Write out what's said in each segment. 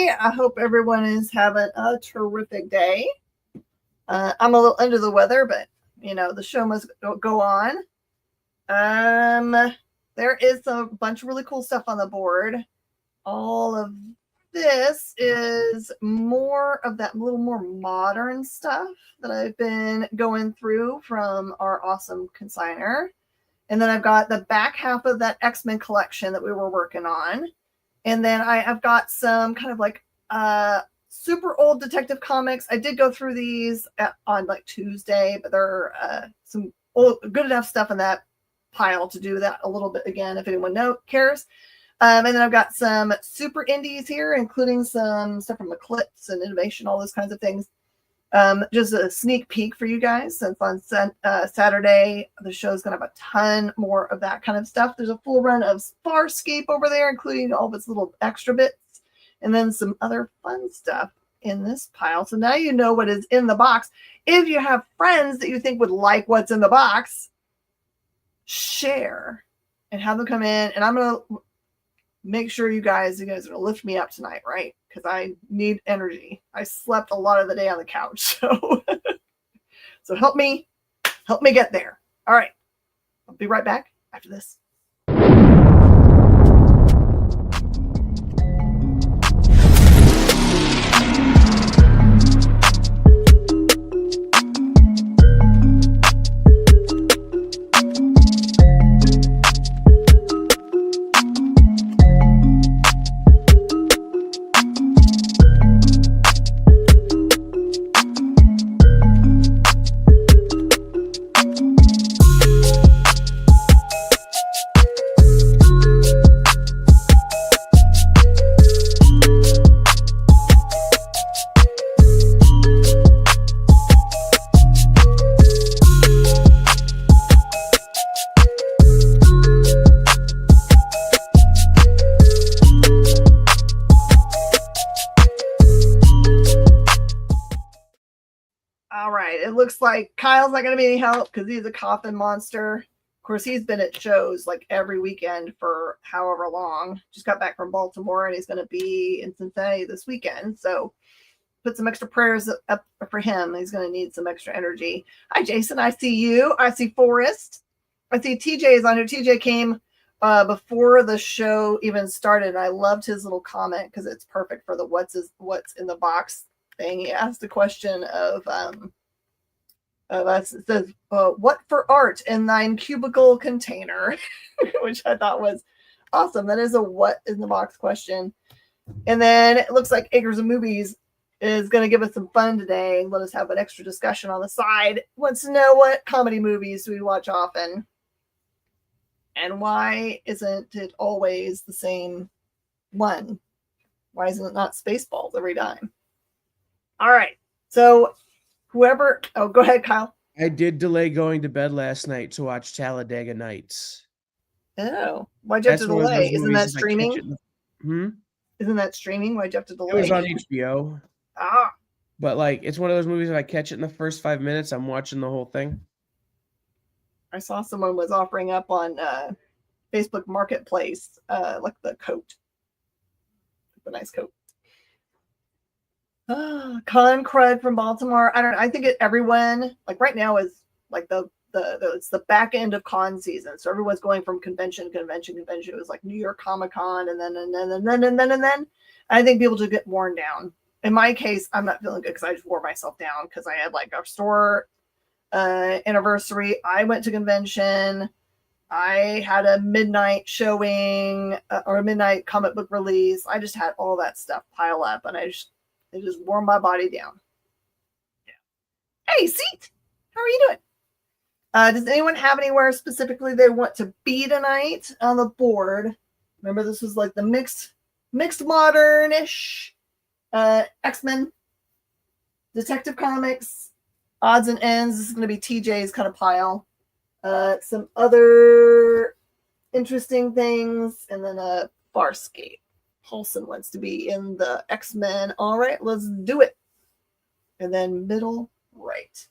everybody. I hope everyone is having a terrific day. I'm a little under the weather, but the show must go on. There is a bunch of really cool stuff on the board. All of this is more of that little more modern stuff that I've been going through from our awesome consigner. And then I've got the back half of that X-Men collection that we were working on. And then I've got some kind of like super old detective comics. I did go through these on like Tuesday, but there are some good enough stuff in that pile to do that a little bit again, if anyone cares. And then I've got some super indies here, including some stuff from Eclipse and Innovation, all those kinds of things. Just a sneak peek for you guys, since on Saturday the show's gonna have a ton more of that kind of stuff. There's a full run of Farscape over there, including all of its little extra bits, and then some other fun stuff in this pile. So now you know what is in the box. If you have friends that you think would like what's in the box, share and have them come in, and I'm gonna make sure you guys are going to lift me up tonight, right? Because I need energy. I slept a lot of the day on the couch, so help me get there. All right, I'll be right back after this. Looks like Kyle's not going to be any help because he's a coffin monster. Of course, he's been at shows like every weekend for however long. Just got back from Baltimore and he's going to be in Cincinnati this weekend. So put some extra prayers up for him. He's going to need some extra energy. Hi, Jason. I see you. I see Forrest. I see TJ is on here. TJ came before the show even started. I loved his little comment because it's perfect for the what's in the box thing. He asked a question of it says, what for art in thine cubicle container, which I thought was awesome. That is a what in the box question. And then it looks like Acres of Movies is going to give us some fun today and let us have an extra discussion on the side. Wants to know what comedy movies do we watch often and why isn't it always the same one? Why isn't it not Spaceballs every time? All right. So whoever, go ahead, Kyle. I did delay going to bed last night to watch Talladega Nights. Oh, why'd you have to delay? Isn't that streaming? Isn't that streaming? Why'd you have to delay? It was on HBO. But like, it's one of those movies, if I catch it in the first 5 minutes, I'm watching the whole thing. I saw someone was offering up on Facebook Marketplace, like the coat. The nice coat. Con Crud from Baltimore. I don't know. I think everyone, like right now, is like it's the back end of con season. So everyone's going from convention to convention. It was like New York Comic Con and then. I think people just get worn down. In my case, I'm not feeling good because I just wore myself down because I had like our store anniversary. I went to convention. I had a midnight showing or a midnight comic book release. I just had all that stuff pile up and it just wore my body down. Yeah. Hey, Seat, how are you doing? Does anyone have anywhere specifically they want to be tonight on the board? Remember, this was like the mixed modern-ish X-Men, Detective Comics, odds and ends. This is going to be TJ's kind of pile. Some other interesting things, and then a Farscape. Paulson wants to be in the X-Men. All right, let's do it. And then middle right.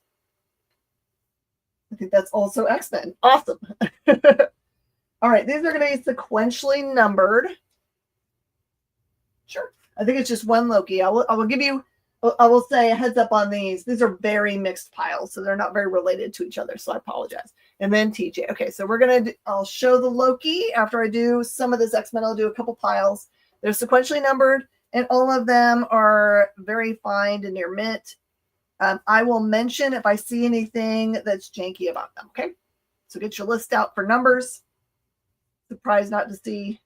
I think that's also X-Men. Awesome. All right, these are going to be sequentially numbered. Sure. I think it's just one Loki. I will give you, I will say a heads up on these. These are very mixed piles, so they're not very related to each other. So I apologize. And then TJ. Okay, so I'll show the Loki after I do some of this X-Men. I'll do a couple piles. They're sequentially numbered, and all of them are very fine and near mint. I will mention if I see anything that's janky about them. Okay, so get your list out for numbers. Surprised not to see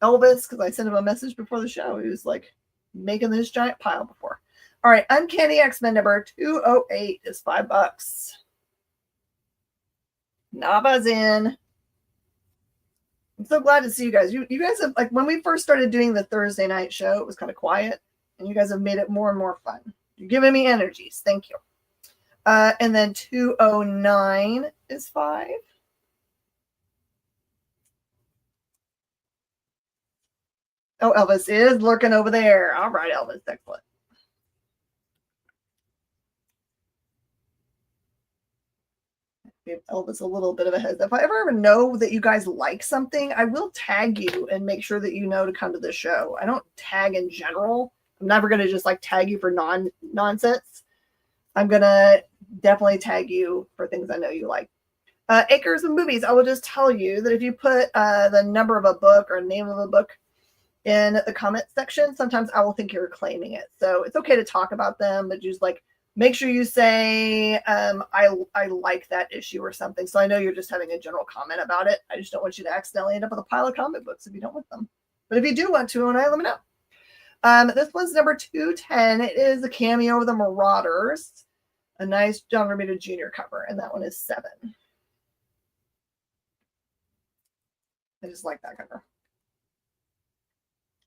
Elvis because I sent him a message before the show. He was like making this giant pile before. All right, Uncanny X-Men number 208 is $5. Nava's in. I'm so glad to see you guys. You guys have, like, when we first started doing the Thursday night show, it was kind of quiet, and you guys have made it more and more fun. You're giving me energies. Thank you. And then 209 is 5. Oh, Elvis is lurking over there. All right, Elvis. Excellent. Give Elvis a little bit of a heads up. If I ever know that you guys like something, I will tag you and make sure that you know to come to the show. I don't tag in general. I'm never going to just like tag you for nonsense. I'm going to definitely tag you for things I know you like. Acres of Movies. I will just tell you that if you put the number of a book or name of a book in the comment section, sometimes I will think you're claiming it. So it's okay to talk about them, but just like make sure you say I like that issue or something. So I know you're just having a general comment about it. I just don't want you to accidentally end up with a pile of comic books if you don't want them. But if you do want to, let me know. This one's number 210. It is a cameo of the Marauders. A nice John Romita Jr. cover, and that one is 7. I just like that cover.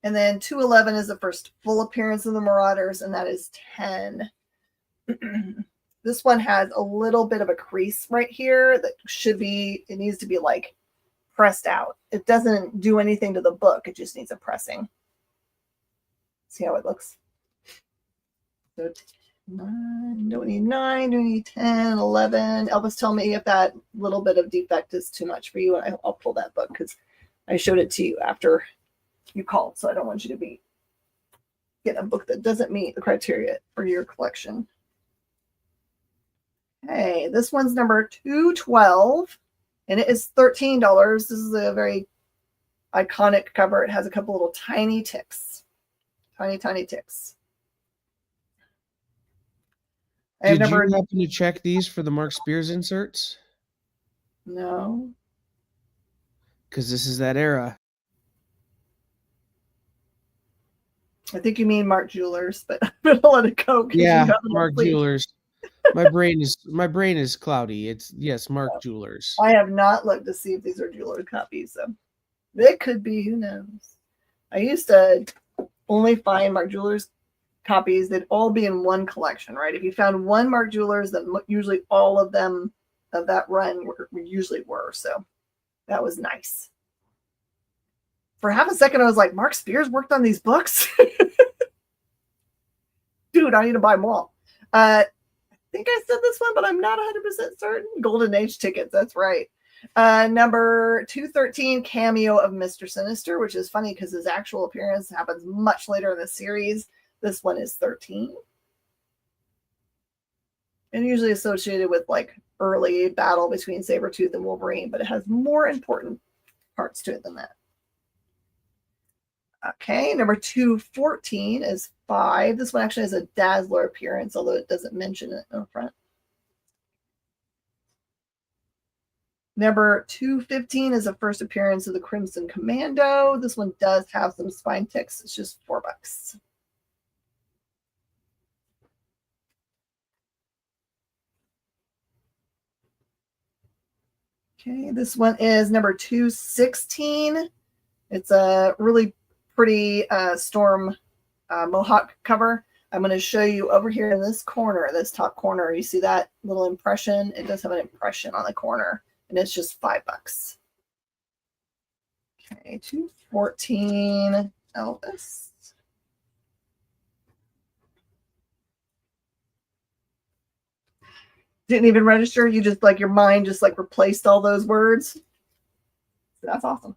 And then 211 is the first full appearance of the Marauders, and that is 10. This one has a little bit of a crease right here that it needs to be like pressed out. It doesn't do anything to the book. It just needs a pressing. See how it looks? So 9, don't need 9, don't need 10, 11. Elvis, tell me if that little bit of defect is too much for you, and I'll pull that book because I showed it to you after you called, so I don't want you to be getting a book that doesn't meet the criteria for your collection. Okay, this one's number 212, and it is $13. This is a very iconic cover. It has a couple little tiny ticks. Tiny ticks. Did you happen to check these for the Mark Spears inserts? No. Because this is that era. I think you mean Mark Jewelers, but I'm gonna let it go. Yeah, Mark Jewelers. My brain is cloudy. It's Mark Jewelers. I have not looked to see if these are Jewelers copies, so they could be. Who knows? I used to only find Mark Jewelers copies. They'd all be in one collection, right? If you found one Mark Jewelers, then usually all of them of that run usually were. So that was nice. For half a second, I was like, Mark Spears worked on these books? Dude, I need to buy them all. I think I said this one, but I'm not 100% certain. Golden Age tickets, that's right. Number 213, cameo of Mr. Sinister, which is funny because his actual appearance happens much later in the series. This one is 13. And usually associated with like early battle between Sabretooth and Wolverine, but it has more important parts to it than that. Okay, number 214 is 5. This one actually has a Dazzler appearance, although it doesn't mention it in the front. Number 215 is the first appearance of the Crimson Commando. This one does have some spine ticks. It's just $4. Okay, this one is number 216. It's a really pretty Storm Mohawk cover. I'm going to show you over here in this corner, this top corner. You see that little impression? It does have an impression on the corner, and it's just $5. Okay, 214 Elvis. Didn't even register. You just like your mind just like replaced all those words. That's awesome.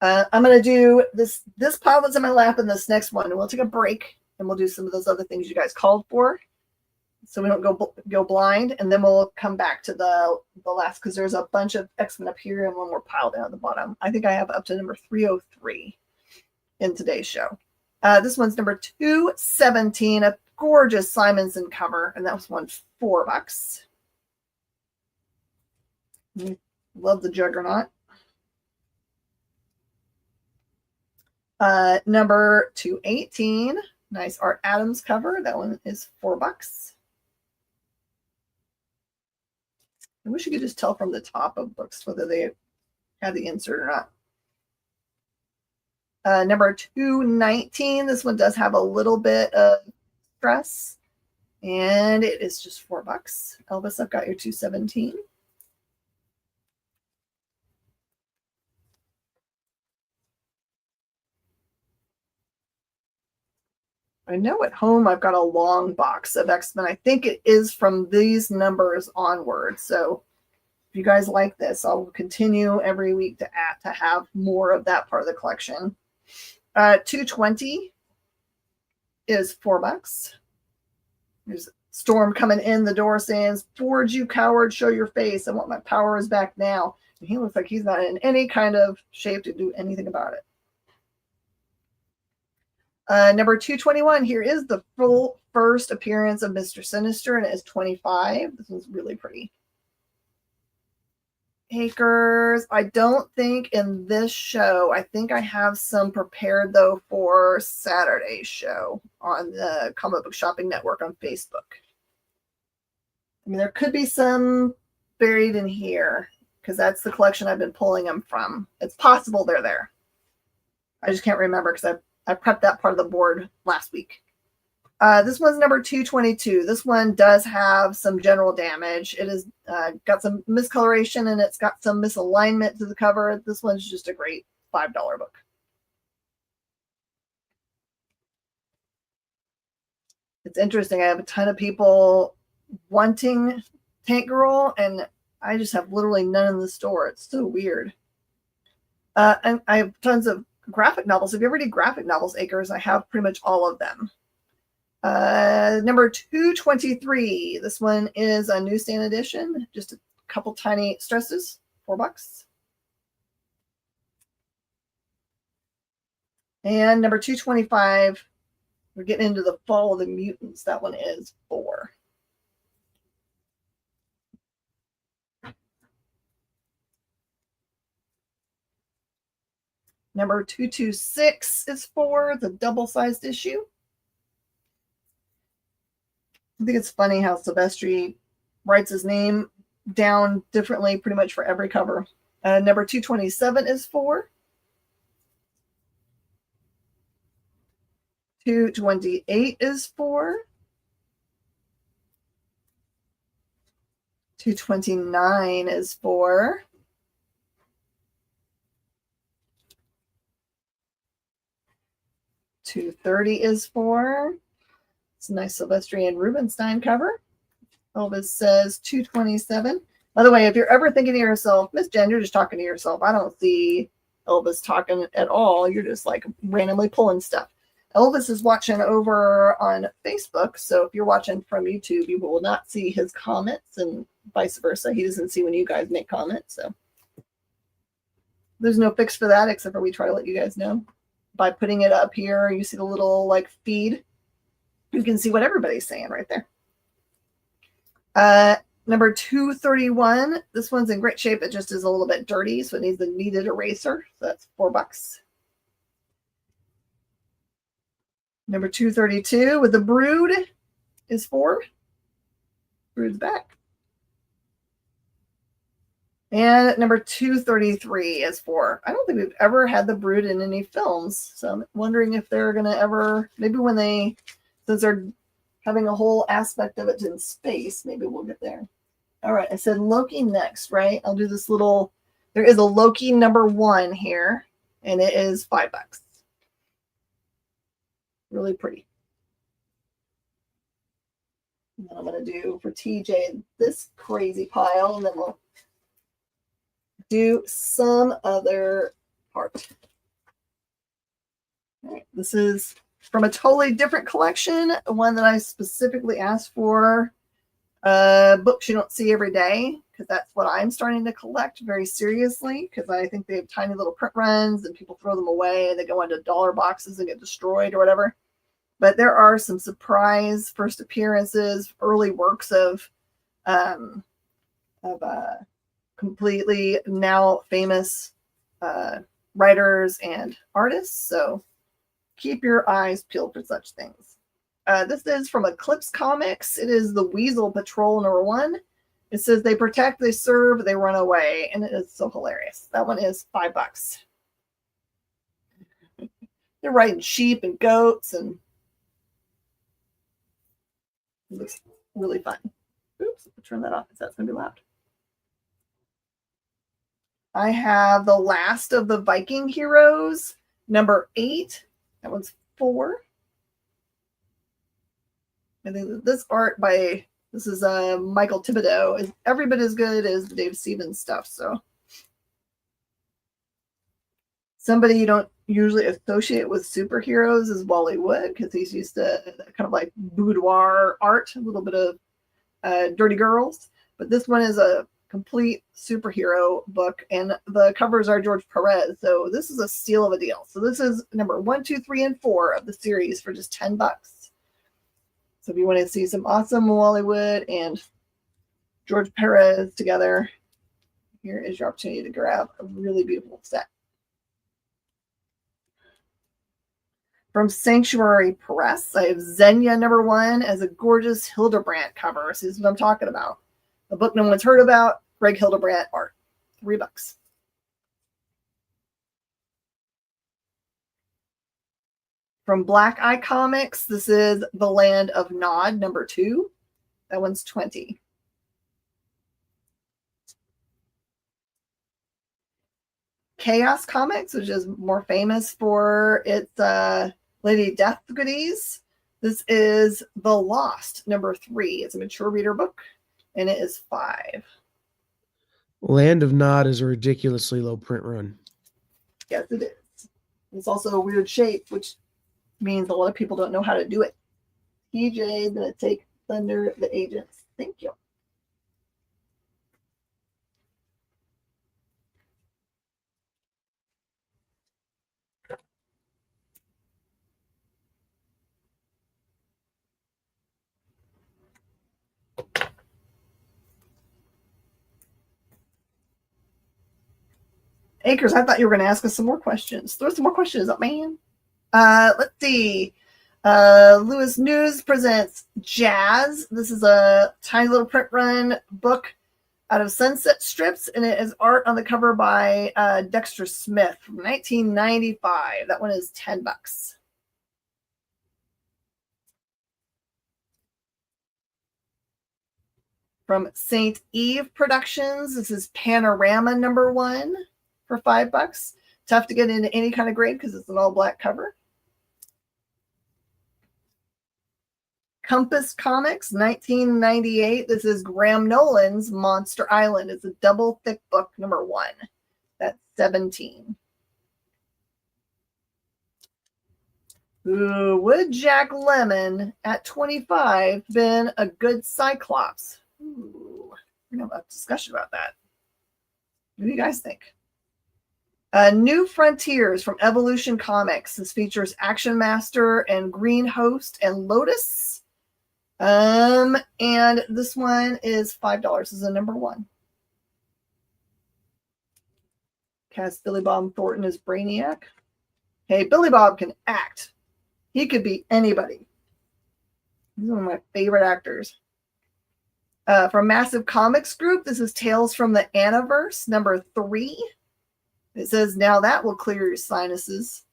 I'm going to do this pile that's in my lap and this next one. And we'll take a break and we'll do some of those other things you guys called for, so we don't go blind. And then we'll come back to the last, because there's a bunch of X-Men up here and one more pile down at the bottom. I think I have up to number 303 in today's show. This one's number 217, a gorgeous Simonson cover, and that was $4. Love the Juggernaut. Number 218, nice Art Adams cover. That one is $4. I wish you could just tell from the top of books whether they have the insert or not. Number 219, this one does have a little bit of stress, and it is just $4. Elvis, I've got your 217. I know at home I've got a long box of X-Men. I think it is from these numbers onward. So if you guys like this, I'll continue every week to have more of that part of the collection. 220 is $4. There's Storm coming in the door saying, "Forge, you coward, show your face. I want my powers back now." And he looks like he's not in any kind of shape to do anything about it. Number 221, here is the full first appearance of Mr. Sinister, and it is $25. This one's really pretty. Acres, I don't think in this show. I think I have some prepared, though, for Saturday's show on the Comic Book Shopping Network on Facebook. I mean, there could be some buried in here, because that's the collection I've been pulling them from. It's possible they're there. I just can't remember, because I prepped that part of the board last week. This one's number 222. This one does have some general damage. It has got some miscoloration, and it's got some misalignment to the cover. This one's just a great $5 book. It's interesting. I have a ton of people wanting Tank Girl, and I just have literally none in the store. It's so weird. And I have tons of graphic novels. If you ever read graphic novels, Acres, I have pretty much all of them. Number 223. This one is a newsstand edition. Just a couple tiny stresses. $4. And number 225. We're getting into the Fall of the Mutants. That one is $4. Number 226 is $4, the double-sized issue. I think it's funny how Silvestri writes his name down differently pretty much for every cover. Number 227 is $4. 228 is $4. 229 is $4. 230 is $4. It's a nice Silvestrian Rubenstein cover. Elvis says 227. By the way, if you're ever thinking to yourself, Miss Jen, you're just talking to yourself. I don't see Elvis talking at all. You're just like randomly pulling stuff. Elvis is watching over on Facebook. So if you're watching from YouTube, you will not see his comments, and vice versa. He doesn't see when you guys make comments. So there's no fix for that, except for we try to let you guys know by putting it up here. You see the little like feed. You can see what everybody's saying right there. Number 231. This one's in great shape. It just is a little bit dirty, so it needs a kneaded eraser. So that's $4. Number 232 with the Brood is $4. Brood's back. And number 233 is $4. I don't think we've ever had the Brood in any films, so I'm wondering if they're going to ever, maybe when they, since they're having a whole aspect of it in space, maybe we'll get there. All right, I said Loki next, right? I'll do this little, there is a Loki number 1 here, and it is $5. Really pretty. And then I'm going to do for TJ this crazy pile, and then we'll do some other part. All right, this is from a totally different collection, one that I specifically asked for. Books you don't see every day, because that's what I'm starting to collect very seriously, because I think they have tiny little print runs and people throw them away and they go into dollar boxes and get destroyed or whatever. But there are some surprise first appearances, early works of completely now famous writers and artists. So keep your eyes peeled for such things. This is from Eclipse Comics. It is the Weasel Patrol #1. It says they protect, they serve, they run away, and it is so hilarious. That one is $5. They're riding sheep and goats, and it looks really fun. Oops, turn that off because that's going to be loud. I have the last of the Viking heroes, #8. That one's 4. I think this art by this is Michael Thibodeau is every bit as good as the Dave Stevens stuff. So somebody you don't usually associate with superheroes is Wally Wood, because he's used to kind of like boudoir art, a little bit of Dirty Girls. But this one is a complete superhero book, and the covers are George Perez. So this is a steal of a deal. So this is number 1, 2, 3, and 4 of the series for just $10. So if you want to see some awesome Wally Wood and George Perez together, here is your opportunity to grab a really beautiful set. From Sanctuary Press, I have Xenia #1 as a gorgeous Hildebrandt cover. So this is what I'm talking about. A book no one's heard about, Greg Hildebrandt art. $3. From Black Eye Comics, this is The Land of Nod #2. That one's $20. Chaos Comics, which is more famous for its Lady Death goodies. This is The Lost #3. It's a mature reader book, and it is $5. Land of Nod is a ridiculously low print run. Yes, it is. It's also a weird shape, which means a lot of people don't know how to do it. TJ, gonna take Thunder the Agents. Thank you. Acres, I thought you were going to ask us some more questions. Throw some more questions up, man. Let's see. Lewis News presents Jazz. This is a tiny little print run book out of Sunset Strips, and it is art on the cover by Dexter Smith from 1995. That one is $10. From St. Eve Productions, this is Panorama #1 for $5. Tough to get into any kind of grade because it's an all black cover. Compass Comics, 1998. This is Graham Nolan's Monster Island. It's a double thick book, #1. That's $17. Ooh, would Jack Lemmon at 25 been a good Cyclops? Ooh, we're going to have a discussion about that. What do you guys think? New Frontiers from Evolution Comics. This features Action Master and Green Host and Lotus. And this one is $5. This is a #1. Cast Billy Bob Thornton as Brainiac. Hey, Billy Bob can act. He could be anybody. He's one of my favorite actors. From Massive Comics Group, this is Tales from the Aniverse, #3. It says, now that will clear your sinuses.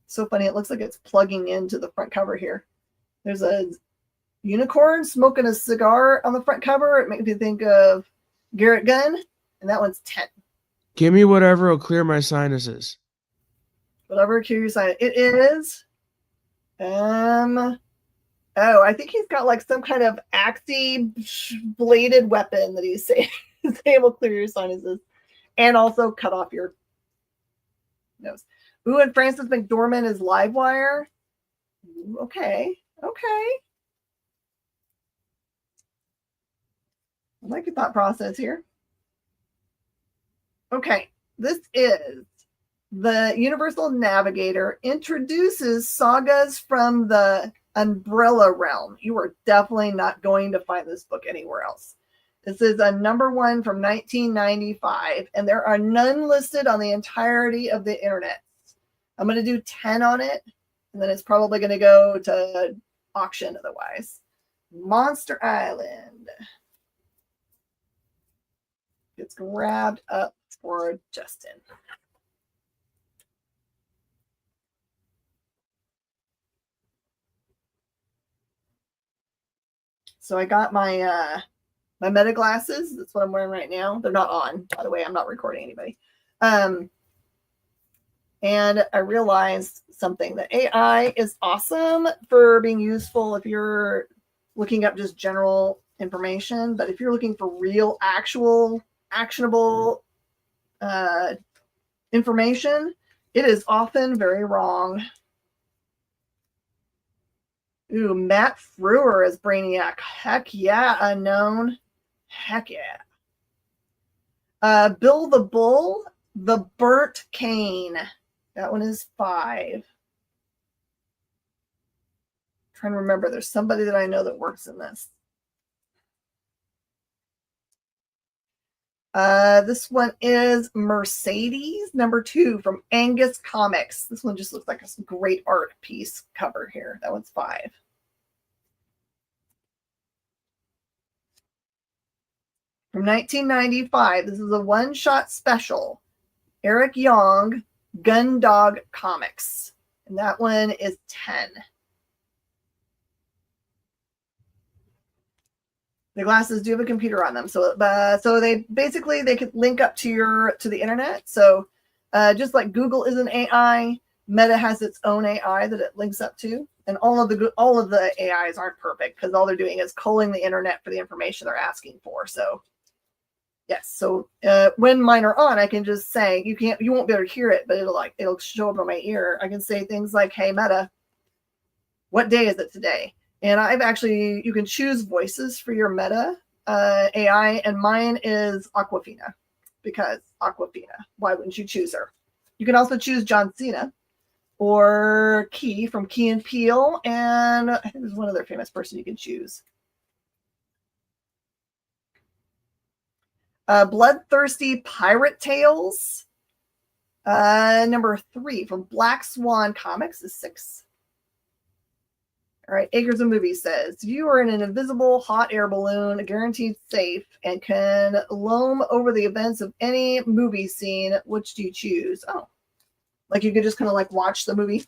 So funny. It looks like it's plugging into the front cover here. There's a unicorn smoking a cigar on the front cover. It makes me think of Garrett Gunn, and that one's $10. Give me whatever will clear my sinuses. Whatever clear your sinus. It is. Oh, I think he's got like some kind of axy bladed weapon that he's able to clear your sinuses and also cut off your nose. Ooh, and Frances McDormand is Livewire. Ooh, okay. Okay. I like your thought process here. Okay. This is the Universal Navigator introduces sagas from the Umbrella realm. You are definitely not going to find this book anywhere else. This is a #1 from 1995, and there are none listed on the entirety of the internet. I'm going to do 10 on it, and then it's probably going to go to auction otherwise. Monster Island gets grabbed up for Justin. So I got my my Meta glasses. That's what I'm wearing right now. They're not on, by the way. I'm not recording anybody. And I realized something, that AI is awesome for being useful if you're looking up just general information. But if you're looking for real, actual, actionable information, it is often very wrong. Ooh, Matt Frewer as Brainiac. Heck yeah, unknown. Heck yeah. Bill the Bull, the Burnt Cane. That one is 5. Trying to remember, there's somebody that I know that works in this. This one is Mercedes, #2 from Angus Comics. This one just looks like a great art piece cover here. That one's 5. From 1995, this is a one-shot special. Eric Young, Gundog Comics. And that one is 10. The glasses do have a computer on them, so they basically they could link up to the internet. So just like Google is an AI, Meta has its own AI that it links up to, and all of the AIs aren't perfect because all they're doing is culling the internet for the information they're asking for. So yes, so when mine are on, I can just say you won't be able to hear it, but it'll show up on my ear. I can say things like, "Hey Meta, what day is it today?" And you can choose voices for your Meta AI, and mine is Aquafina, because Aquafina. Why wouldn't you choose her? You can also choose John Cena or Key from Key and Peele, and I think there's one other famous person you can choose. Bloodthirsty Pirate Tales, #3 from Black Swan Comics is 6. All right, Acres of Movies says, you are in an invisible hot air balloon, guaranteed safe, and can loam over the events of any movie scene. Which do you choose? Oh, like you could just kind of like watch the movie,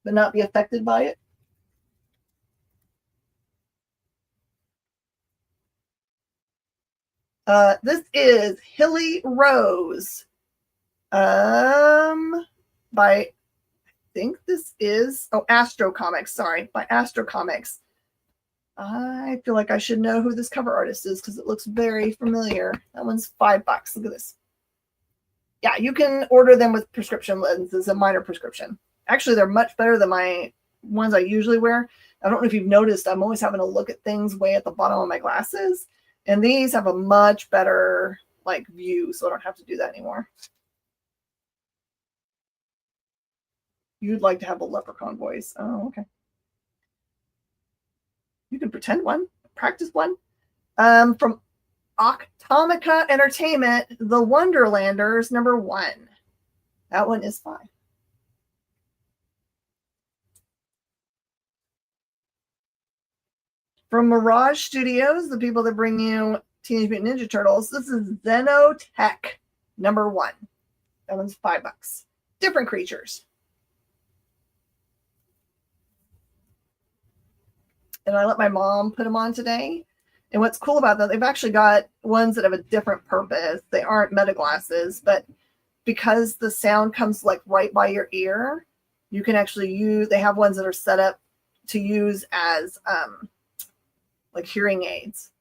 but not be affected by it. This is Hilly Rose. By think this is Astro Comics. Sorry, by Astro Comics. I feel like I should know who this cover artist is because it looks very familiar. That one's $5. Look at this. Yeah, you can order them with prescription lenses, a minor prescription. Actually, they're much better than my ones I usually wear. I don't know if you've noticed, I'm always having to look at things way at the bottom of my glasses, and these have a much better like view, so I don't have to do that anymore. You'd like to have a leprechaun voice. Oh, okay. You can pretend one, practice one. From Octomica Entertainment, The Wonderlanders, #1. That one is 5. From Mirage Studios, the people that bring you Teenage Mutant Ninja Turtles, this is Xenotech, #1. That one's $5. Different creatures. And I let my mom put them on today. And what's cool about them, they've actually got ones that have a different purpose. They aren't Meta glasses, but because the sound comes like right by your ear, you can actually they have ones that are set up to use as like hearing aids.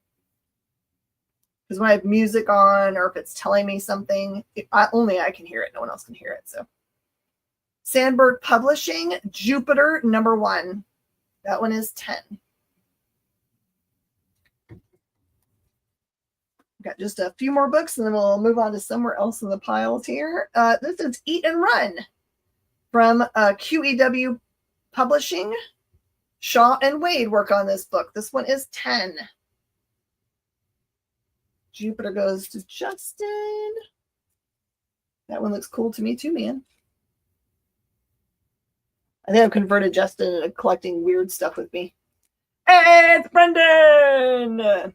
Because when I have music on, or if it's telling me something, only I can hear it. No one else can hear it. So Sandberg Publishing, Jupiter #1. That one is 10. Got just a few more books, and then we'll move on to somewhere else in the piles here. This is Eat and Run from QEW Publishing. Shaw and Wade work on this book. This one is 10. Jupiter goes to Justin. That one looks cool to me too, man. I think I've converted Justin into collecting weird stuff with me. Hey, it's Brendan!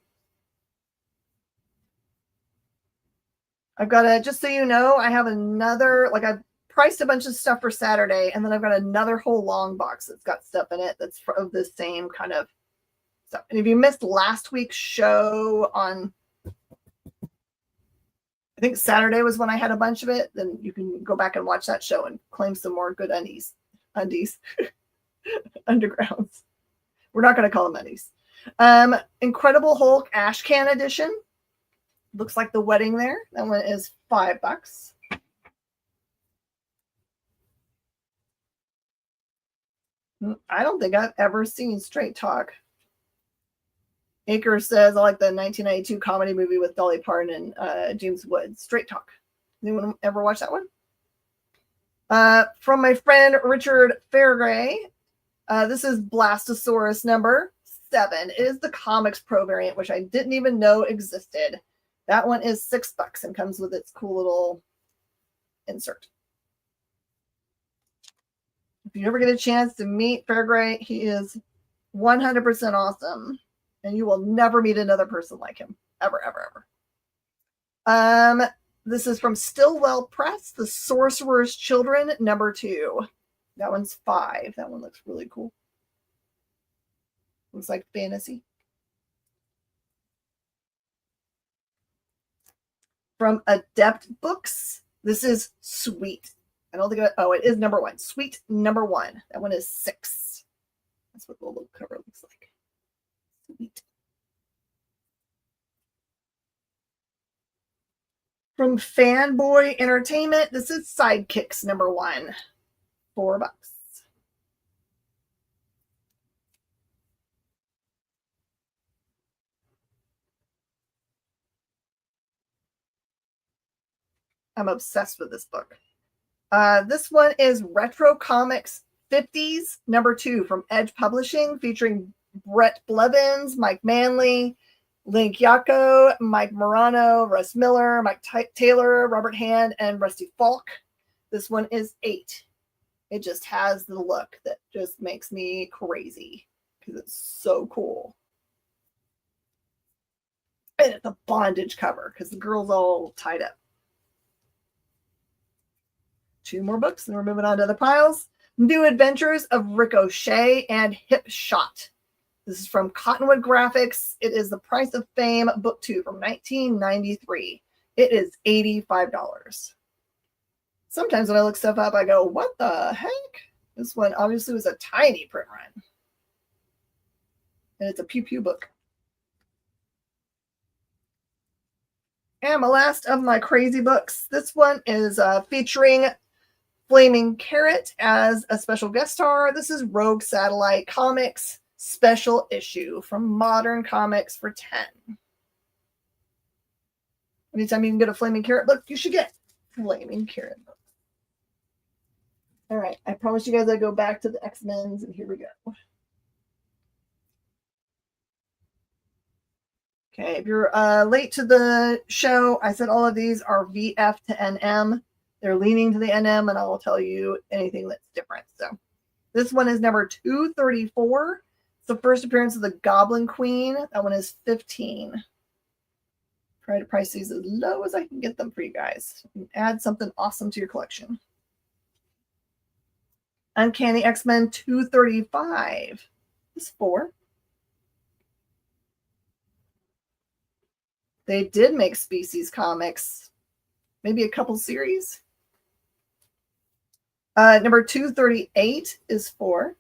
I've got a, just so you know, I have another, like I've priced a bunch of stuff for Saturday, and then I've got another whole long box that's got stuff in it that's of the same kind of stuff. And if you missed last week's show on, I think Saturday was when I had a bunch of it, then you can go back and watch that show and claim some more good undies. Undergrounds. We're not going to call them undies. Incredible Hulk Ashcan edition. Looks like the wedding there. That one is $5. I don't think I've ever seen Straight Talk. Aker says, I like the 1992 comedy movie with Dolly Parton and James Woods. Straight Talk. Anyone ever watch that one? From my friend Richard Fairgray. This is Blastosaurus #7. It is the Comics Pro variant, which I didn't even know existed. That one is $6 and comes with its cool little insert. If you ever get a chance to meet Fairgray, he is 100% awesome. And you will never meet another person like him. Ever, ever, ever. This is from Stillwell Press, The Sorcerer's Children #2. That one's $5. That one looks really cool. Looks like fantasy. From Adept Books, this is Sweet. I don't think, it is #1. Sweet #1. That one is $6. That's what the little cover looks like. Sweet. From Fanboy Entertainment, this is Sidekicks #1. $4. I'm obsessed with this book. This one is Retro Comics 50s #2 from Edge Publishing, featuring Brett Blevins, Mike Manley, Link Yako, Mike Morano, Russ Miller, Mike Taylor, Robert Hand, and Rusty Falk. This one is $8. It just has the look that just makes me crazy because it's so cool. And it's a bondage cover because the girl's all tied up. 2 more books, and we're moving on to the piles. New Adventures of Ricochet and Hip Shot. This is from Cottonwood Graphics. It is The Price of Fame, Book 2 from 1993. It is $85. Sometimes when I look stuff up, I go, what the heck? This one obviously was a tiny print run. And it's a Pew Pew book. And my last of my crazy books. This one is featuring Flaming Carrot as a special guest star. This is Rogue Satellite Comics special issue from Modern Comics for 10. Anytime you can get a Flaming Carrot book, you should get Flaming Carrot book. All right, I promised you guys I'd go back to the X-Men's, and here we go. Okay, if you're late to the show, I said all of these are VF to NM. They're leaning to the NM, and I will tell you anything that's different. So this one is number 234. It's the first appearance of the Goblin Queen. That one is $15. Try to price these as low as I can get them for you guys. And add something awesome to your collection. Uncanny X-Men 235 is $4. They did make Species comics, maybe a couple series. Number 238 is $4.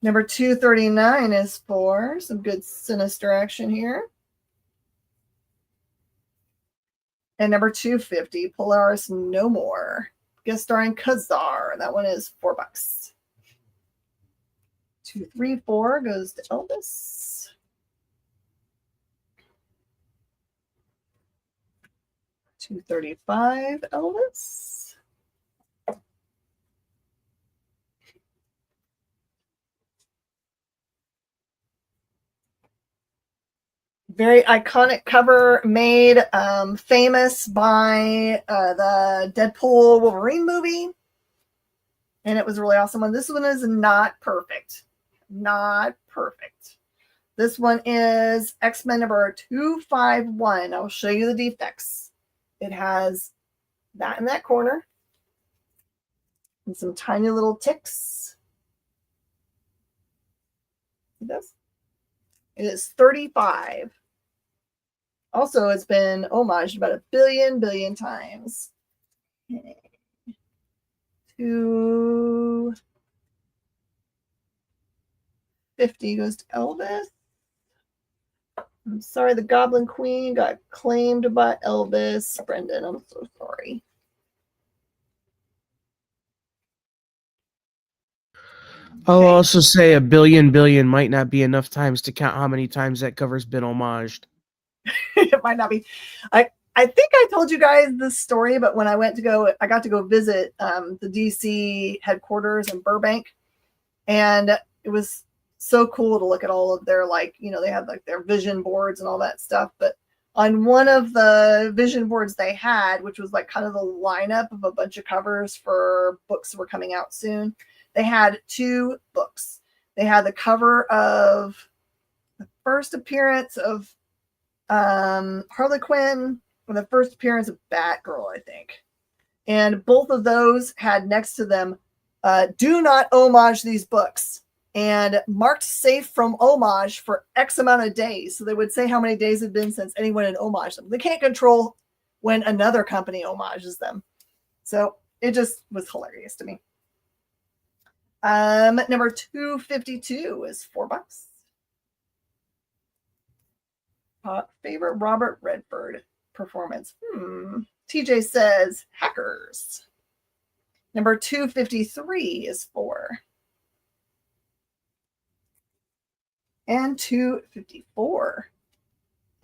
Number 239 is $4. Some good Sinister action here. And number 250, Polaris No More. Guest starring Kazar. That one is $4. 234 goes to Elvis. 235, Elvis. Very iconic cover made famous by the Deadpool Wolverine movie. And it was a really awesome one. This one is not perfect. Not perfect. This one is X-Men number 251. I'll show you the defects. It has that in that corner and some tiny little ticks. See this? It is 35. Also, it's been homaged about a billion times. Okay. 250 goes to Elvis. I'm sorry, the Goblin Queen got claimed by Elvis. Brendan, I'm so sorry. I'll also say a billion might not be enough times to count how many times that cover's been homaged. It might not be. I think I told you guys this story, but when I got to go visit the DC headquarters in Burbank, and it was so cool to look at all of their, like, they had like their vision boards and all that stuff. But on one of the vision boards they had, which was like kind of the lineup of a bunch of covers for books that were coming out soon, they had 2 books. They had the cover of the first appearance of Harley Quinn, and the first appearance of Batgirl, I think. And both of those had next to them, do not homage these books, and marked safe from homage for X amount of days. So they would say how many days had been since anyone had homaged them. They can't control when another company homages them. So it just was hilarious to me. Number 252 is $4. Favorite Robert Redford performance. TJ says Hackers. Number 253 is 4. And 254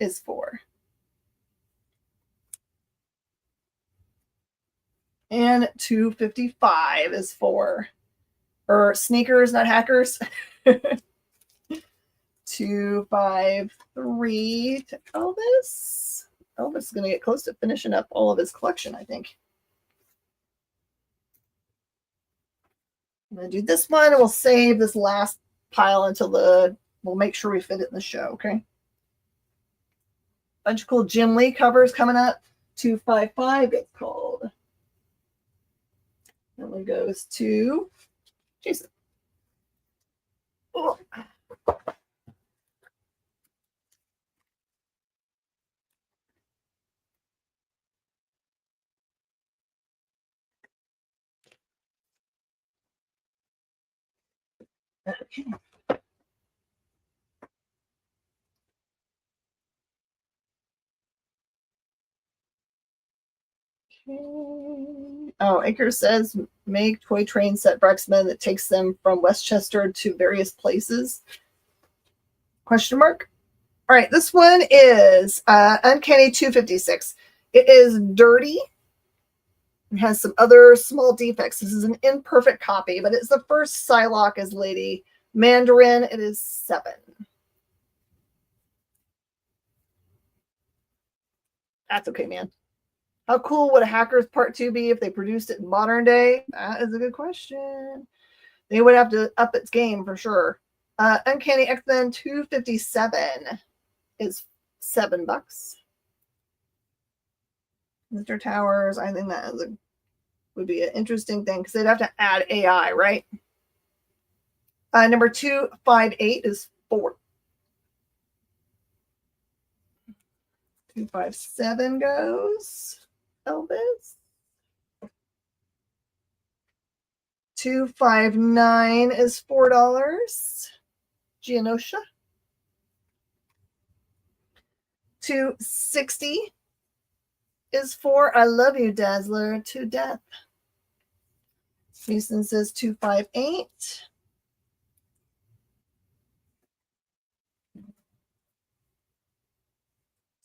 is 4. And 255 is 4. Or Sneakers, not Hackers. 253 to Elvis. Elvis is going to get close to finishing up all of his collection, I think. I'm going to do this one, and we'll save this last pile until we'll make sure we fit it in the show, okay? Bunch of cool Jim Lee covers coming up. 255 it's called. That one goes to Jason. Oh. Okay. Oh, Acre says make toy train set for X-Men that takes them from Westchester to various places. Question mark. All right, this one is Uncanny 256. It is dirty. It has some other small defects. This is an imperfect copy, but it's the first Psylocke as Lady Mandarin. It is 7. That's okay, man. How cool would a Hackers Part 2 be if they produced it in modern day? That is a good question. They would have to up its game for sure. Uncanny X-Men 257 is $7. Mr. Towers, I think that would be an interesting thing because they'd have to add AI, right? Number 258 is 4. 257 goes Elvis. 259 is $4. Genosha. 260 is for. I love you, Dazzler, to death. Houston says 258.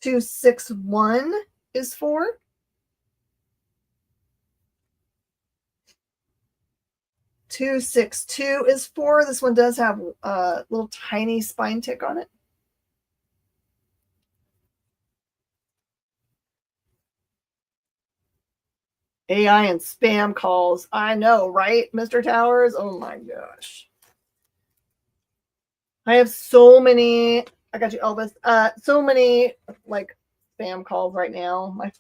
261 is for. 262 is for. This one does have a little tiny spine tick on it. AI and spam calls. I know, right, Mr. Towers? Oh my gosh. I have so many. I got you, Elvis. So many like spam calls right now. My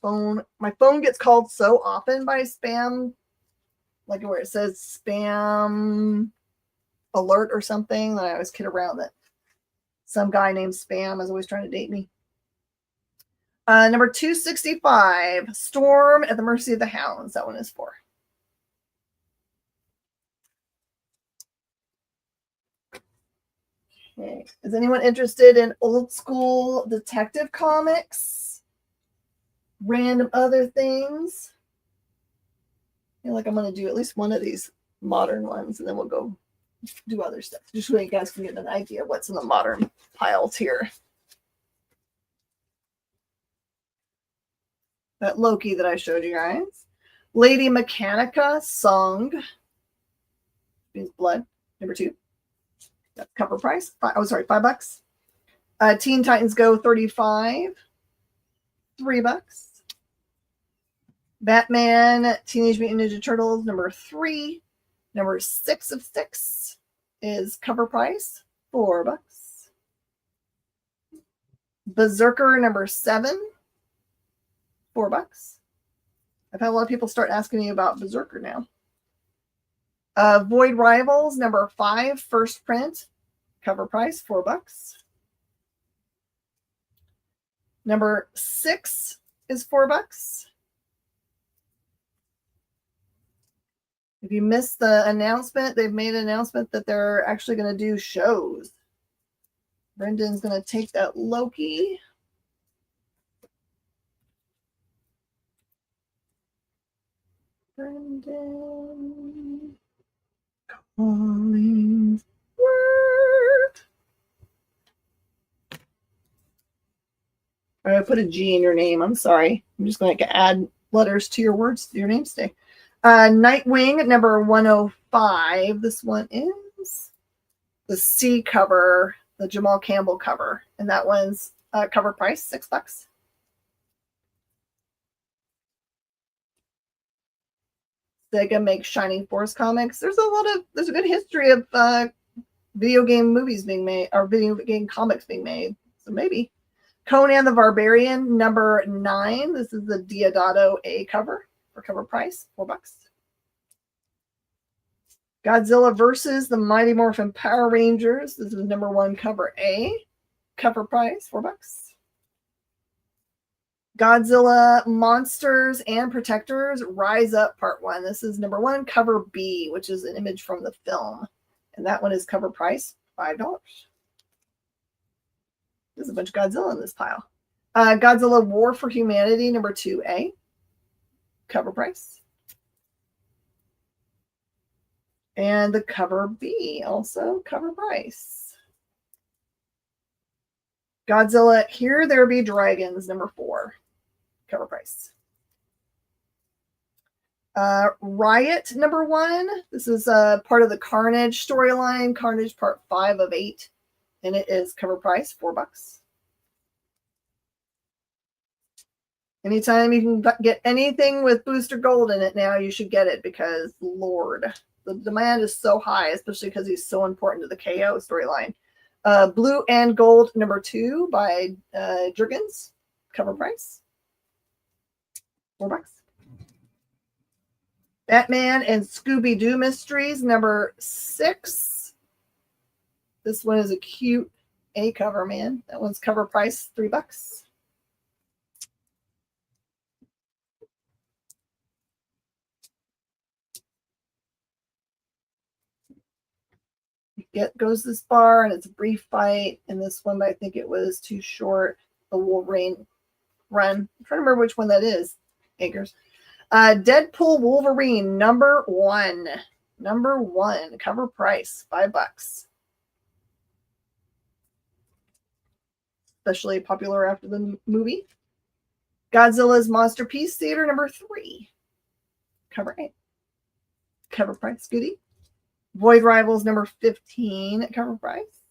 phone gets called so often by spam, like where it says spam alert or something, that I always kid around that some guy named Spam is always trying to date me. Number 265, Storm at the Mercy of the Hounds. That one is for. Okay. Is anyone interested in old school detective comics? Random other things? I feel like I'm going to do at least one of these modern ones, and then we'll go do other stuff. Just so you guys can get an idea of what's in the modern piles here. That Loki that I showed you guys. Lady Mechanica Song. Means blood. Number 2. That's cover price. $5. Teen Titans Go 35. $3. Batman Teenage Mutant Ninja Turtles number 3. Number 6 of 6 is cover price. $4. Berserker number 7. $4. I've had a lot of people start asking me about Berserker now. Void Rivals number 5, first print, cover price $4. Number 6 is $4. If you missed the announcement, they've made an announcement that they're actually going to do shows. Brendan's going to take that Loki. Brendan. Collins. Word. I put a G in your name. I'm sorry. I'm just going to add letters to your words, to your names today. Nightwing number 105. This one is the C cover, the Jamal Campbell cover, and that one's cover price $6. Sega makes Shining Force comics. There's a good history of video game movies being made, or video game comics being made. So maybe. Conan the Barbarian number 9. This is the Diodato A cover for cover price $4. Godzilla versus the Mighty Morphin Power Rangers. This is number 1 cover A. Cover price $4. Godzilla Monsters and Protectors Rise Up Part 1. This is number 1 cover B, which is an image from the film. And that one is cover price $5. There's a bunch of Godzilla in this pile. Godzilla War for Humanity number 2A. Cover price. And the cover B, also cover price. Godzilla Here There Be Dragons, number 4. Cover price. Riot, number 1. This is part of the Carnage storyline. Carnage part 5 of 8. And it is cover price $4. Anytime you can get anything with Booster Gold in it now, you should get it, because, Lord, the demand is so high, especially because he's so important to the KO storyline. Blue and Gold number 2 by Jurgens. Cover price $4. Batman and Scooby-Doo Mysteries number 6. This one is a cute A cover, man. That one's cover price $3. Goes this far, and it's a brief fight. And this one, I think it was too short. The Wolverine run. I'm trying to remember which one that is. Acres. Deadpool Wolverine #1. #1. Cover price $5. Especially popular after the movie. Godzilla's Monsterpiece Theater #3. Cover 8. Cover price goodie. Void Rivals #15. Cover price.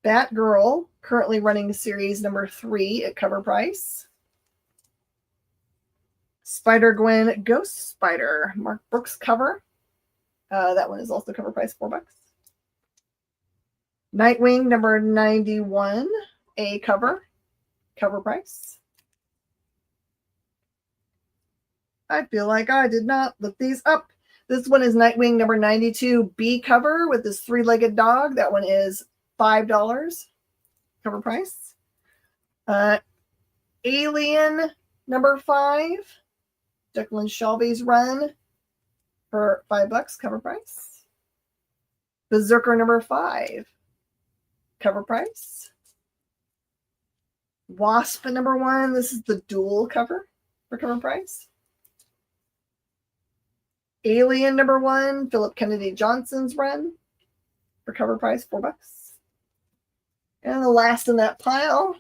Batgirl, currently running series #3 at cover price. Spider-Gwen Ghost Spider, Mark Brooks cover. That one is also cover price $4. Nightwing #91, a cover price. I feel like I did not look these up. This one is Nightwing #92, B cover with this three-legged dog. That one is $5 cover price. Alien #5, Declan Shelby's run for $5 cover price. Berserker #5 cover price. Wasp #1, this is the dual cover for cover price. Alien #1, Philip Kennedy Johnson's run for cover price $4. And the last in that pile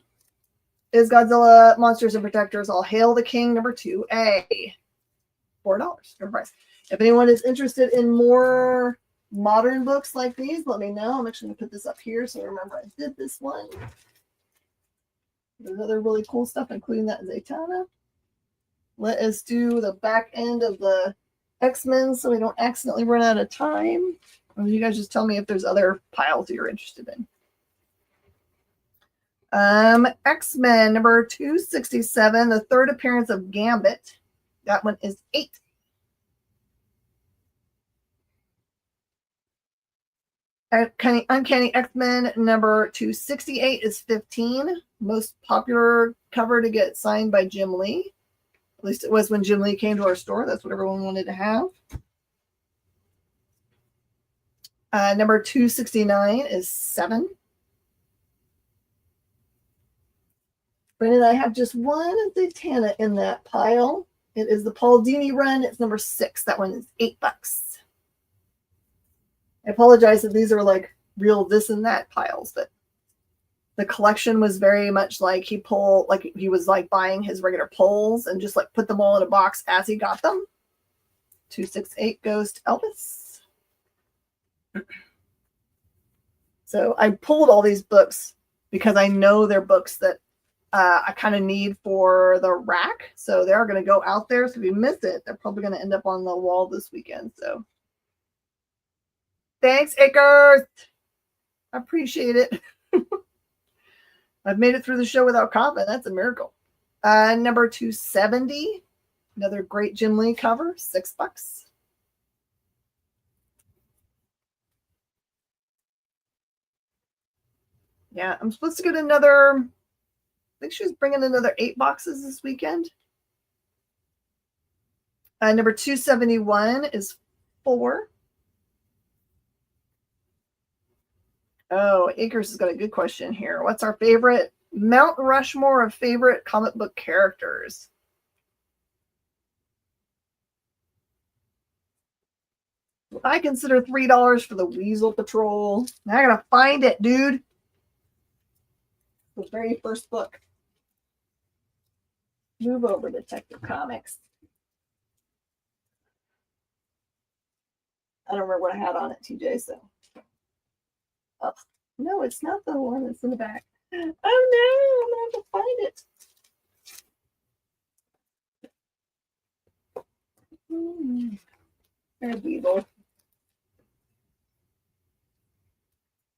is Godzilla Monsters and Protectors All Hail the King #2A. $4 cover price. If anyone is interested in more modern books like these, let me know. I'm actually going to put this up here so I remember I did this one. There's other really cool stuff, including that Zatanna. Let us do the back end of the X-Men so we don't accidentally run out of time. Or you guys just tell me if there's other piles you're interested in. X-Men #267, the third appearance of Gambit. That one is $8. Uncanny X-Men #268 is $15. Most popular cover to get signed by Jim Lee. At least it was when Jim Lee came to our store. That's what everyone wanted to have. #269 is $7. Brandon, I have just one Zatanna in that pile. It is the Paul Dini run. It's #6. That one is $8. I apologize if these are like real this and that piles, but the collection was very much like he was like buying his regular pulls and just like put them all in a box as he got them. 268 goes to Elvis. So I pulled all these books because I know they're books that I kind of need for the rack. So they're going to go out there. So if you miss it, they're probably going to end up on the wall this weekend. So thanks, Akers. I appreciate it. I've made it through the show without coughing. That's a miracle. #270, another great Jim Lee cover, $6. Yeah, I'm supposed to get another. I think she was bringing another 8 boxes this weekend. #271 is 4. Oh, Akers has got a good question here. What's our favorite Mount Rushmore of favorite comic book characters? I consider $3 for the Weasel Patrol. I gotta find it, dude. The very first book. Move over, Detective Comics. I don't remember what I had on it, TJ, so. Oh, no, it's not the one that's in the back. Oh, no, I'm going to have to find it. There's Weevil.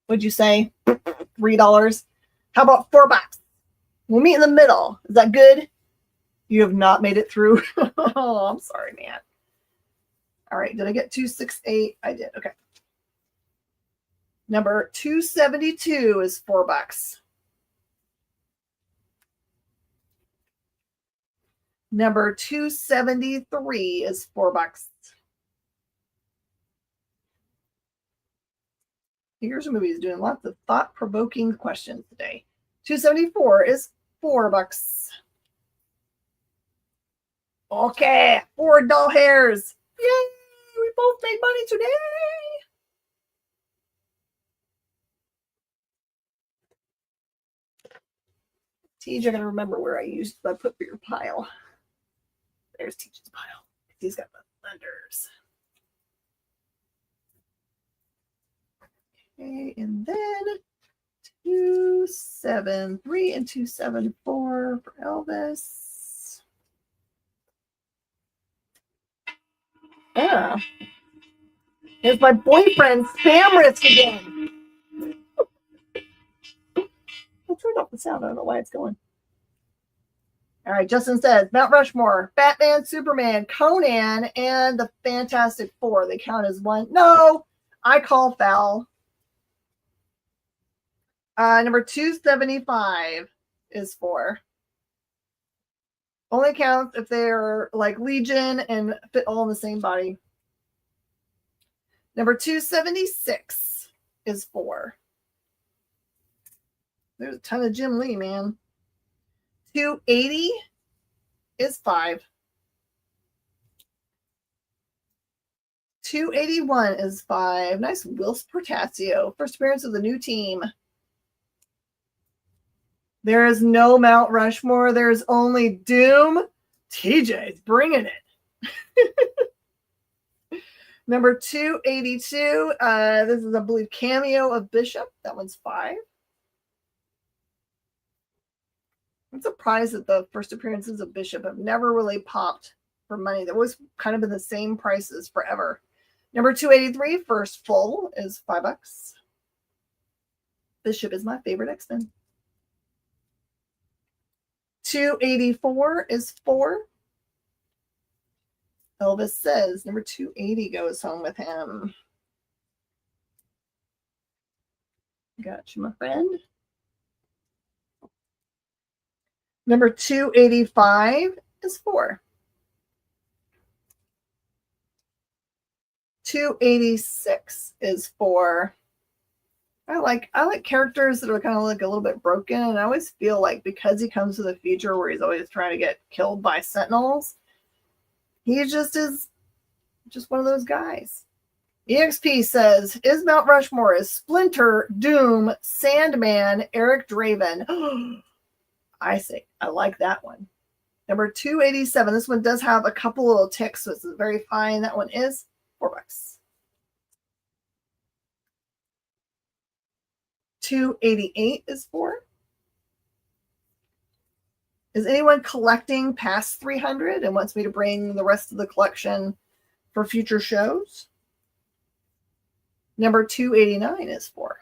What'd you say? $3? How about $4? We'll meet in the middle. Is that good? You have not made it through. Oh, I'm sorry, man. All right, did I get 268? I did. Okay. #272 is $4. #273 is $4. Here's a movie is doing lots of thought-provoking questions today. 274 is $4. Okay, 4 doll hairs. Yay! We both made money today. TJ, I gotta remember where I put for your pile. There's TJ's pile. He's got the thunders. Okay, and then 273 and 274 for Elvis. Yeah. Here's my boyfriend, spam risk again. I turned off the sound. I don't know why it's going. All right, Justin says Mount Rushmore, Batman, Superman, Conan, and the Fantastic Four. They count as one. No, I call foul. Number 275 is 4. Only counts if they're like Legion and fit all in the same body. Number 276 is 4. There's a ton of Jim Lee, man. 280 is 5. 281 is 5. Nice Wills Portasio. First appearance of the new team. There is no Mount Rushmore. There's only Doom. TJ's bringing it. Number 282. This is, I believe, cameo of Bishop. That one's 5. I'm surprised that the first appearances of Bishop have never really popped for money. They've always kind of been the same prices forever. Number 283, first full, is $5. Bishop is my favorite X-Men. 284 is 4. Elvis says number 280 goes home with him. Got you, my friend. Number 285 is 4. 286 is 4. I like characters that are kind of like a little bit broken, and I always feel like because he comes to the future where he's always trying to get killed by sentinels, he just is just one of those guys. EXP says, is Mount Rushmore is Splinter, Doom, Sandman, Eric Draven. I say, I like that one. Number 287. This one does have a couple little ticks, so it's very fine. That one is $4. 288 is 4. Is anyone collecting past 300 and wants me to bring the rest of the collection for future shows? Number 289 is 4.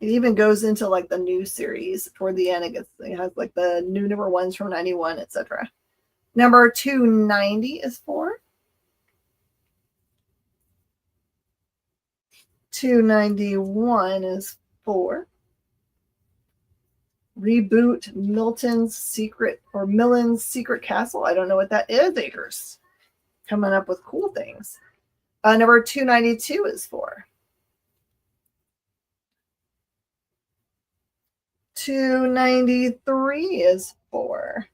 It even goes into like the new series toward the end. It has like the new number ones from 91, etc. Number 290 is 4. 291 is 4. Reboot Milton's Secret or Millen's Secret Castle. I don't know what that is, Acres. Coming up with cool things. Number 292 is 4. 293 is 4.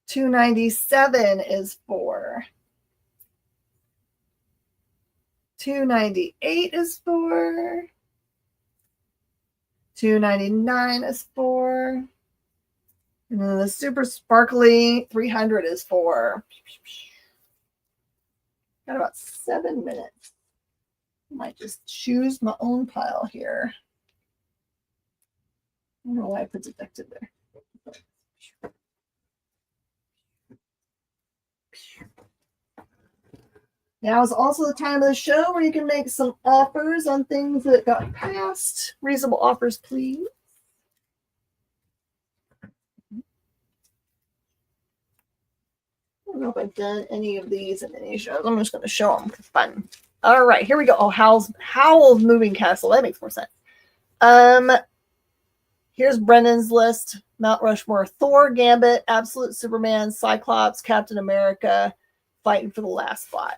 297 is 4. 298 is 4. 299 is 4. And then the super sparkly 300 is 4. Got about 7 minutes. I might just choose my own pile here. I don't know why I protected there. Now is also the time of the show where you can make some offers on things that got passed. Reasonable offers, please. I don't know if I've done any of these in any shows. I'm just going to show them for fun. All right, here we go. Oh, Howl's Moving Castle. That makes more sense. Here's Brendan's list. Mount Rushmore, Thor, Gambit, Absolute Superman, Cyclops, Captain America, fighting for the last spot.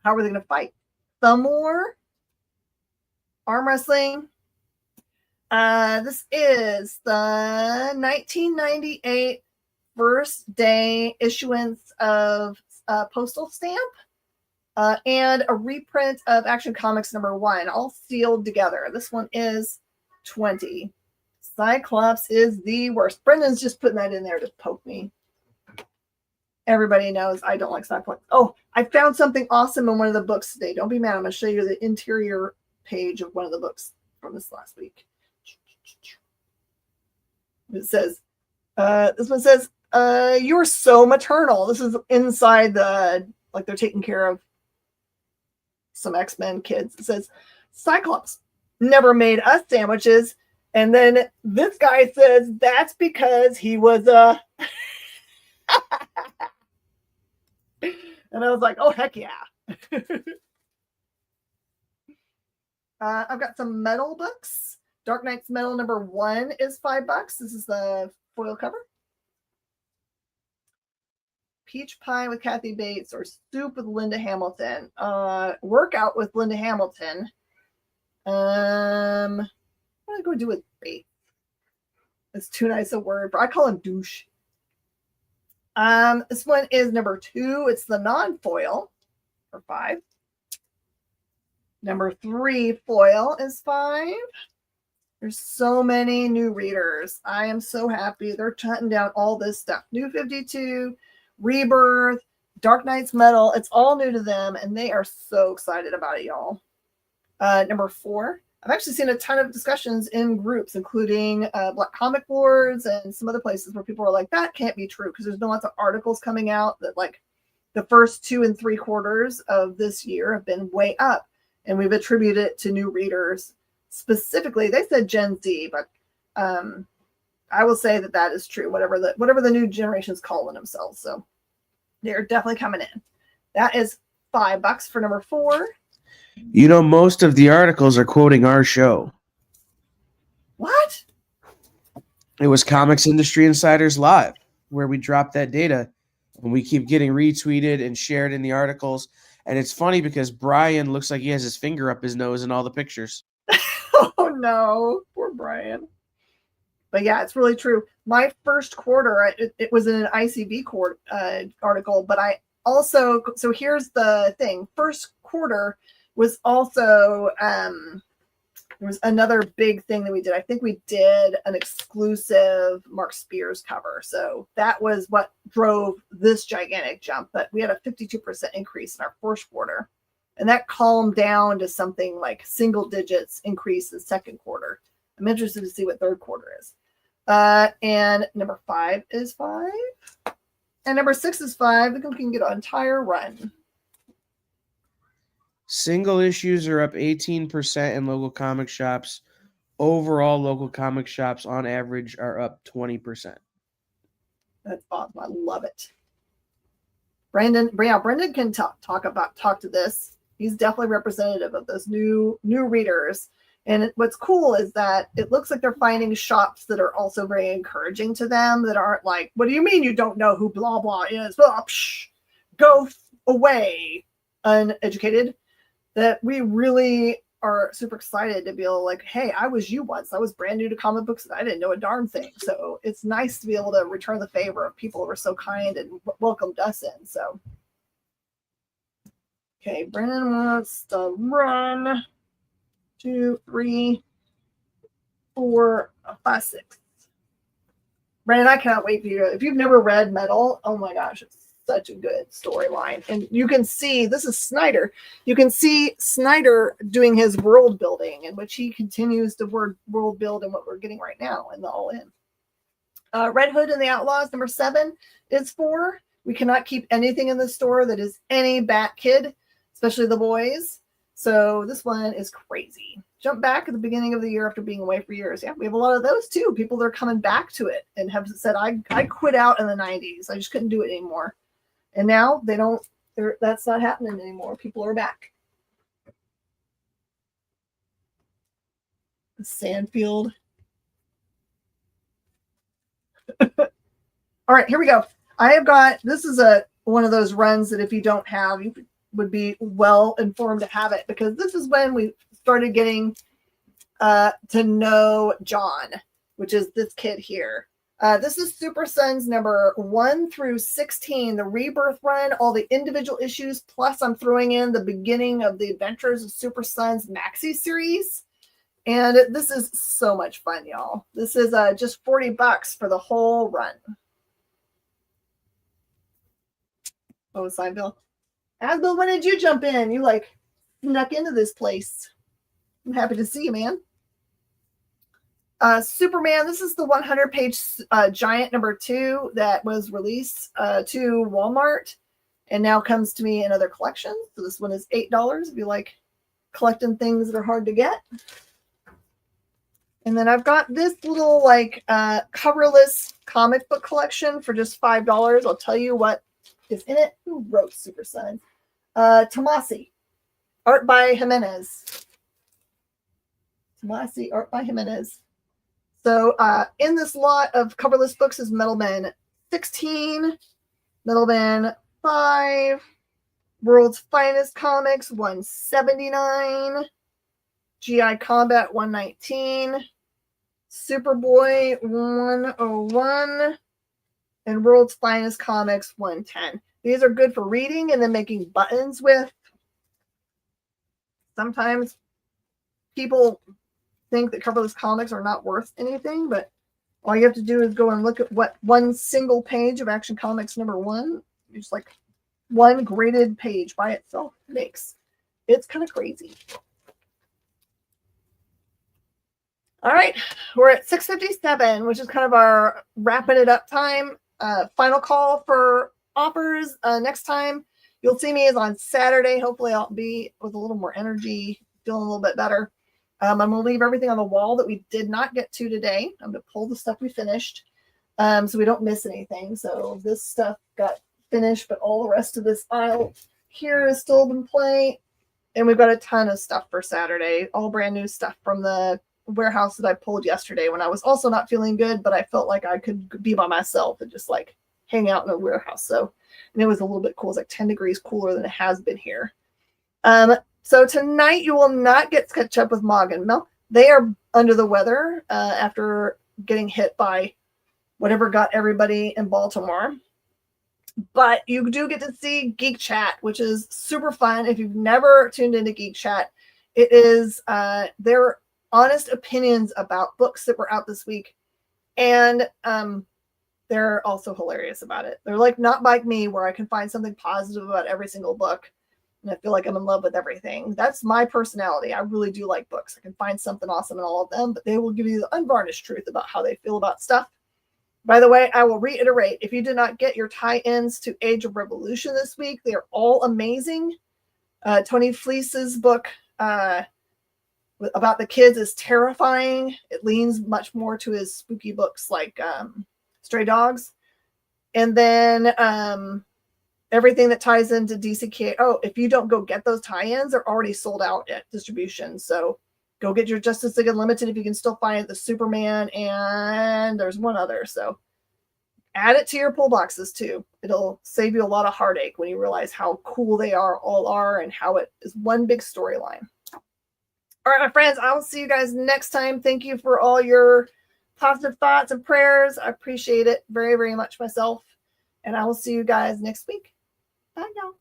How were they going to fight? Some more arm wrestling. This is the 1998 first day issuance of postal stamp and a reprint of Action Comics #1, all sealed together. This one is 20. Cyclops is the worst. Brendan's just putting that in there to poke me. Everybody knows I don't like Cyclops. Oh, I found something awesome in one of the books today. Don't be mad. I'm going to show you the interior page of one of the books from this last week. It says, this one says, you're so maternal. This is inside the, like they're taking care of some X-Men kids. It says, Cyclops never made us sandwiches. And then this guy says, that's because he was a... And I was like, oh, heck yeah. I've got some metal books. Dark Knight's Metal #1 is $5. This is the foil cover. Peach Pie with Kathy Bates or Soup with Linda Hamilton. Workout with Linda Hamilton. What am I going to do with Bates? It's too nice a word. I call him douche. This one is #2. It's the non-foil for $5. #3 foil is $5. There's so many new readers. I am so happy. They're hunting down all this stuff. New 52, Rebirth, Dark Knight's Metal. It's all new to them, and they are so excited about it, y'all. #4. I've actually seen a ton of discussions in groups, including Black Comic Boards and some other places where people are like, that can't be true, because there's been lots of articles coming out that like the first 2 3/4 of this year have been way up, and we've attributed it to new readers. Specifically, they said Gen Z, but I will say that that is true, whatever the new generation's calling themselves. So they're definitely coming in. That is $5 for #4. You know, most of the articles are quoting our show. What? It was Comics Industry Insiders Live, where we dropped that data, and we keep getting retweeted and shared in the articles. And it's funny because Brian looks like he has his finger up his nose in all the pictures. Oh no, poor Brian. But yeah, it's really true. My first quarter, it was in an ICB article, but I also, so here's the thing. First quarter was also, there was another big thing that we did. I think we did an exclusive Mark Spears cover. So that was what drove this gigantic jump. But we had a 52% increase in our first quarter. And that calmed down to something like single digits increase in second quarter. I'm interested to see what third quarter is. And #5 is $5. And #6 is $5. We can get an entire run. Single issues are up 18% in local comic shops. Overall, local comic shops on average are up 20%. That's awesome. I love it. Brendan can talk to this. He's definitely representative of those new readers. And what's cool is that it looks like they're finding shops that are also very encouraging to them, that aren't like, what do you mean you don't know who blah, blah is? Blah, go away, uneducated. That we really are super excited to be able to like, hey, I was you once. I was brand new to comic books and I didn't know a darn thing. So it's nice to be able to return the favor of people who were so kind and welcomed us in. So, okay, Brennan wants to run 2, 3, 4, 5, 6. Brennan, I cannot wait for you to, if you've never read Metal, oh my gosh, it's such a good storyline. And you can see, this is Snyder. You can see Snyder doing his world building, in which he continues to world build in what we're getting right now in the All In. Red Hood and the Outlaws, #7 is $4. We cannot keep anything in the store that is any Bat Kid, especially the boys. So this one is crazy. Jump back at the beginning of the year after being away for years. Yeah, we have a lot of those too. People that are coming back to it and have said, I quit out in the 90s. I just couldn't do it anymore. And now that's not happening anymore. People are back. Sandfield. All right, here we go. I have got, this is one of those runs that if you don't have, would be well informed to have it, because this is when we started getting to know John, which is this kid here. This is Super Sons number 1 through 16, the Rebirth run, all the individual issues, plus I'm throwing in the beginning of the Adventures of Super Sons maxi series. And this is so much fun, y'all. This is just $40 for the whole run. Oh, Seinfeld. Asbill, when did you jump in? You like snuck into this place. I'm happy to see you, man. Superman, this is the 100-page giant number 2 that was released to Walmart and now comes to me in other collections. So this one is $8 if you like collecting things that are hard to get. And then I've got this little like coverless comic book collection for just $5. I'll tell you what is in it. Who wrote Super Sons? Tomasi, art by Jimenez. Tomasi, art by Jimenez. So in this lot of coverless books is Metal Man 16, Metal Man 5, World's Finest Comics 179, GI Combat 119, Superboy 101, and World's Finest Comics 110. These are good for reading and then making buttons with. Sometimes people think that coverless comics are not worth anything, but all you have to do is go and look at what one single page of Action Comics number 1, just like one graded page by itself makes. It's kind of crazy. All right, we're at 6:57, which is kind of our wrapping it up time. Final call for offers next time. You'll see me is on Saturday. Hopefully I'll be with a little more energy, feeling a little bit better. I'm going to leave everything on the wall that we did not get to today. I'm going to pull the stuff we finished so we don't miss anything. So this stuff got finished, but all the rest of this aisle here is still in play. And we've got a ton of stuff for Saturday, all brand new stuff from the warehouse that I pulled yesterday when I was also not feeling good, but I felt like I could be by myself and just like hang out in a warehouse. So, and it was a little bit cool. It's like 10 degrees cooler than it has been here. So tonight you will not get catch up with Mog and Mel. They are under the weather after getting hit by whatever got everybody in Baltimore. But you do get to see Geek Chat, which is super fun. If you've never tuned into Geek Chat, it is their honest opinions about books that were out this week. And they're also hilarious about it. They're like not like me, where I can find something positive about every single book. And I feel like I'm in love with everything. That's my personality. I really do like books. I can find something awesome in all of them, but they will give you the unvarnished truth about how they feel about stuff. By the way, I will reiterate, if you did not get your tie-ins to Age of Revolution this week, they are all amazing. Tony Fleece's book about the kids is terrifying. It leans much more to his spooky books like Stray Dogs. And then everything that ties into DCK. Oh, if you don't go get those tie-ins, they're already sold out at distribution. So go get your Justice League Unlimited if you can still find the Superman, and there's one other. So add it to your pull boxes too. It'll save you a lot of heartache when you realize how cool they all are and how it is one big storyline. All right, my friends, I will see you guys next time. Thank you for all your positive thoughts and prayers. I appreciate it very, very much myself. And I will see you guys next week. Bye, y'all.